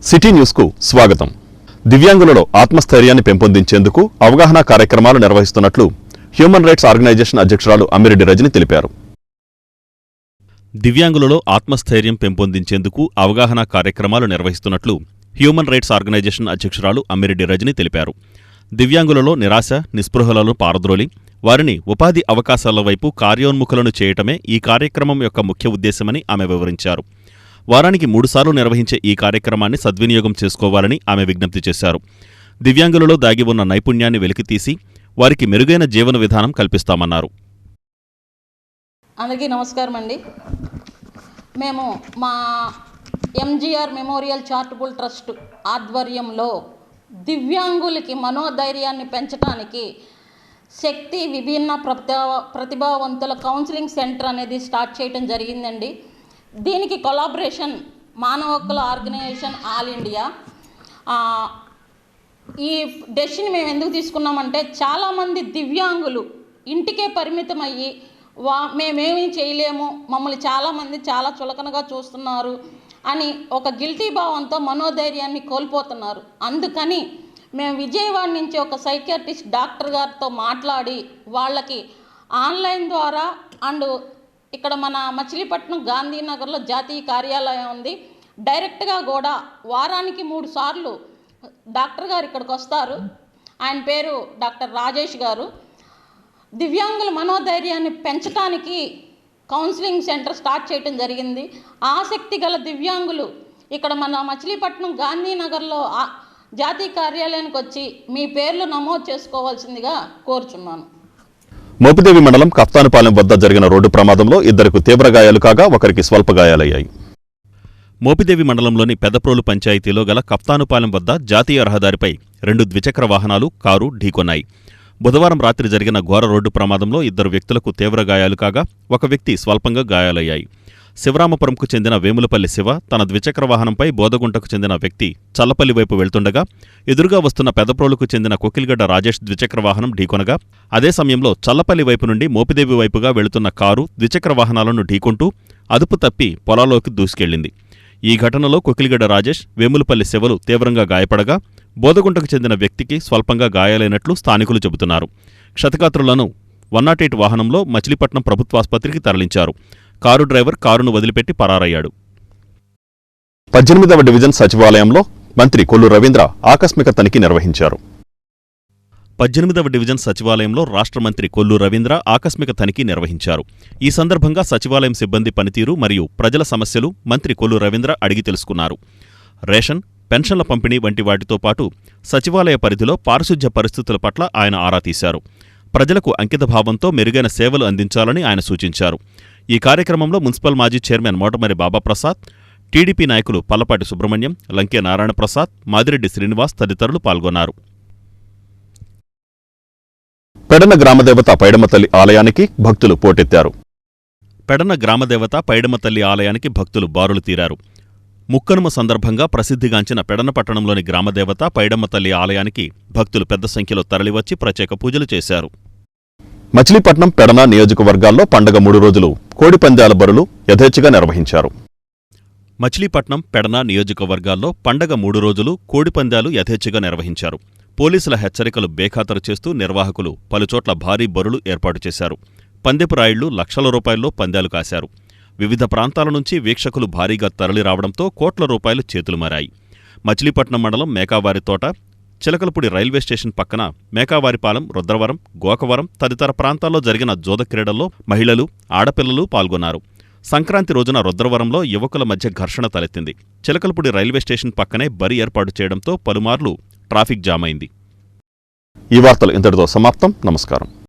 City news కు స్వాగతం. దివ్యాంగులలో ఆత్మస్థైర్యాన్ని పెంపొందించేందుకు అవగాహన కార్యక్రమాలు నిర్వహిస్తున్నట్లు హ్యూమన్ రైట్స్ ఆర్గనైజేషన్ అధ్యక్షురాలు అమ్మిరెడ్డి రజని తెలిపారు. దివ్యాంగులలో ఆత్మస్థైర్యం పెంపొందించేందుకు అవగాహన కార్యక్రమాలు నిర్వహిస్తున్నట్లు హ్యూమన్ రైట్స్ ఆర్గనైజేషన్ అధ్యక్షురాలు అమ్మిరెడ్డి రజని తెలిపారు. దివ్యాంగులలో నిరాశ, నిస్పృహలను పారద్రోలి వారిని ఉపాధి అవకాశాల వైపు కార్యోన్ముఖులను చేయటమే ఈ కార్యక్రమం యొక్క ముఖ్య ఉద్దేశమని ఆమె వివరించారు. వారానికి 3 సార్లు నిర్వహించే ఈ కార్యక్రమాన్ని సద్వినియోగం చేసుకోవాలని ఆమె విజ్ఞప్తి చేశారు. దివ్యాంగులలో దాగి ఉన్న నైపుణ్యాన్ని వెలికితీసి వారికి మెరుగైన జీవన విధానం కల్పిస్తామన్నారు. అందరికీ నమస్కారం అండి. మేము మా ఎంజీఆర్ మెమోరియల్ చారిటబుల్ ట్రస్ట్ ఆధ్వర్యంలో దివ్యాంగులకి మనోధైర్యాన్ని పెంచడానికి శక్తి విభిన్న ప్రతిభావంతుల కౌన్సిలింగ్ సెంటర్ అనేది స్టార్ట్ చేయడం జరిగిందండి. దీనికి కొలాబరేషన్ మానవ హక్కుల ఆర్గనైజేషన్ ఆల్ ఇండియా. ఈ డెసిషన్ మేము ఎందుకు తీసుకున్నామంటే చాలామంది దివ్యాంగులు ఇంటికే పరిమితం అయ్యి మేమేమీ చేయలేము, మమ్మల్ని చాలామంది చాలా చులకనగా చూస్తున్నారు అని ఒక గిల్టీ భావంతో మనోధైర్యాన్ని కోల్పోతున్నారు. అందుకని మేము విజయవాడ నుంచి ఒక సైకియాట్రిస్ట్ డాక్టర్ గారితో మాట్లాడి వాళ్ళకి ఆన్లైన్ ద్వారా అండ్ ఇక్కడ మన మచిలీపట్నం గాంధీనగర్లో జాతీయ కార్యాలయం ఉంది, డైరెక్ట్గా కూడా వారానికి 3 సార్లు డాక్టర్ గారు ఇక్కడికి వస్తారు. ఆయన పేరు డాక్టర్ రాజేష్ గారు. దివ్యాంగుల మనోధైర్యాన్ని పెంచడానికి కౌన్సిలింగ్ సెంటర్ స్టార్ట్ చేయడం జరిగింది. ఆసక్తి గల దివ్యాంగులు ఇక్కడ మన మచిలీపట్నం గాంధీనగర్లో జాతీయ కార్యాలయానికి వచ్చి మీ పేర్లు నమోదు చేసుకోవాల్సిందిగా కోరుచున్నాను. మోపిదేవి మండలం కఫ్తానుపాలెం వద్ద జరిగిన రోడ్డు ప్రమాదంలో 2కు తీవ్ర గాయాలు కాగా ఒకరికి స్వల్ప గాయాలయ్యాయి. మోపిదేవి మండలంలోని పెదప్రోలు పంచాయతీలో గల కఫ్తానుపాలెం వద్ద జాతీయ రహదారిపై 2 ద్విచక్ర వాహనాలు, కారు ఢీకొన్నాయి. బుధవారం రాత్రి జరిగిన ఘోర రోడ్డు ప్రమాదంలో 2 వ్యక్తులకు తీవ్ర గాయాలు కాగా ఒక వ్యక్తి స్వల్పంగా గాయాలయ్యాయి. శివరామపురంకు చెందిన వేములపల్లి శివ తన ద్విచక్ర వాహనంపై బోదగుంటకు చెందిన వ్యక్తి చల్లపల్లి వైపు వెళ్తుండగా ఎదురుగా వస్తున్న పెదప్రోలుకు చెందిన కొకిల్గడ్డ రాజేష్ ద్విచక్ర వాహనం ఢీకొనగా అదే సమయంలో చల్లపల్లి వైపు నుండి మోపిదేవి వైపుగా వెళుతున్న కారు ద్విచక్ర వాహనాలను ఢీకొంటూ అదుపు తప్పి పొలాల్లోకి దూసుకెళ్లింది. ఈ ఘటనలో కొకిల్గడ్డ రాజేష్, వేములపల్లి శివలు తీవ్రంగా గాయపడగా బోదగుంటకు చెందిన వ్యక్తికి స్వల్పంగా గాయాలైనట్లు స్థానికులు చెబుతున్నారు. క్షతగాత్రులను 108 వాహనంలో మచిలీపట్నం ప్రభుత్వాసుపత్రికి తరలించారు. కారు డ్రైవర్ కారును వదిలిపెట్టి పరారయ్యాడు. 18వ డివిజన్ సచివాలయంలో మంత్రి కొల్లు రవీంద్ర ఆకస్మిక తనిఖీ నిర్వహించారు. 18వ డివిజన్ సచివాలయంలో రాష్ట్ర మంత్రి కొల్లు రవీంద్ర ఆకస్మిక తనిఖీ నిర్వహించారు. ఈ సందర్భంగా సచివాలయం సిబ్బంది పనితీరు మరియు ప్రజల సమస్యలు మంత్రి కొల్లు రవీంద్ర అడిగి తెలుసుకున్నారు. రేషన్, పెన్షన్ల పంపిణీ వంటి వాటితో పాటు సచివాలయ పరిధిలో పారిశుధ్య పరిస్థితుల పట్ల ఆయన ఆరా తీశారు. ప్రజలకు అంకితభావంతో మెరుగైన సేవలు అందించాలని ఆయన సూచించారు. ఈ కార్యక్రమంలో మున్సిపల్ మాజీ చైర్మన్ మోటమరి బాబాప్రసాద్, టీడీపీ నాయకులు పల్లపాటి సుబ్రహ్మణ్యం, లంకే నారాయణప్రసాద్, మాదిరెడ్డి శ్రీనివాస్ తదితరులు పాల్గొన్నారు. పెడన గ్రామదేవత పైడమతల్లి ఆలయానికి భక్తులు పోటెత్తారు. పెడన గ్రామదేవత పైడమతల్లి ఆలయానికి భక్తులు బారులు తీరారు. ముక్కనుమ సందర్భంగా ప్రసిద్ధిగాంచిన పెడన పట్టణంలోని గ్రామదేవత పైడమ్మతల్లి ఆలయానికి భక్తులు పెద్ద సంఖ్యలో తరలివచ్చి ప్రత్యేక పూజలు చేశారు. మచిలీపట్నం, పెడన నియోజకవర్గాల్లో పండగ 3 రోజులు కోడిపందాల బరులు యథేచ్ఛగా నిర్వహించారు. మచిలీపట్నం, పెడన నియోజకవర్గాల్లో పండగ 3 రోజులు కోడిపందాలు యథేచ్ఛగా నిర్వహించారు. పోలీసుల హెచ్చరికలు బేఖాతరు చేస్తూ నిర్వాహకులు పలుచోట్ల భారీ బరులు ఏర్పాటు చేశారు. పందెపు రాయిళ్లు లక్షల రూపాయల్లో పందాలు కాశారు. వివిధ ప్రాంతాల నుంచి వీక్షకులు భారీగా తరలిరావడంతో కోట్ల రూపాయలు చేతులు మారాయి. మచిలీపట్నం మండలం మేకావారితోట, చిలకలపూడి రైల్వే స్టేషన్ పక్కన మేకావారిపాలెం, రుద్రవరం, గోకవరం తదితర ప్రాంతాల్లో జరిగిన జోద క్రీడల్లో మహిళలు, ఆడపిల్లలు పాల్గొన్నారు. సంక్రాంతి రోజున రుద్రవరంలో యువకుల మధ్య ఘర్షణ తలెత్తింది. చిలకలపూడి రైల్వే స్టేషన్ పక్కనే బరి ఏర్పాటు చేయడంతో పలుమార్లు ట్రాఫిక్ జామ్ అయింది. ఈ వార్తలు ఇంతటితో సమాప్తం. నమస్కారం.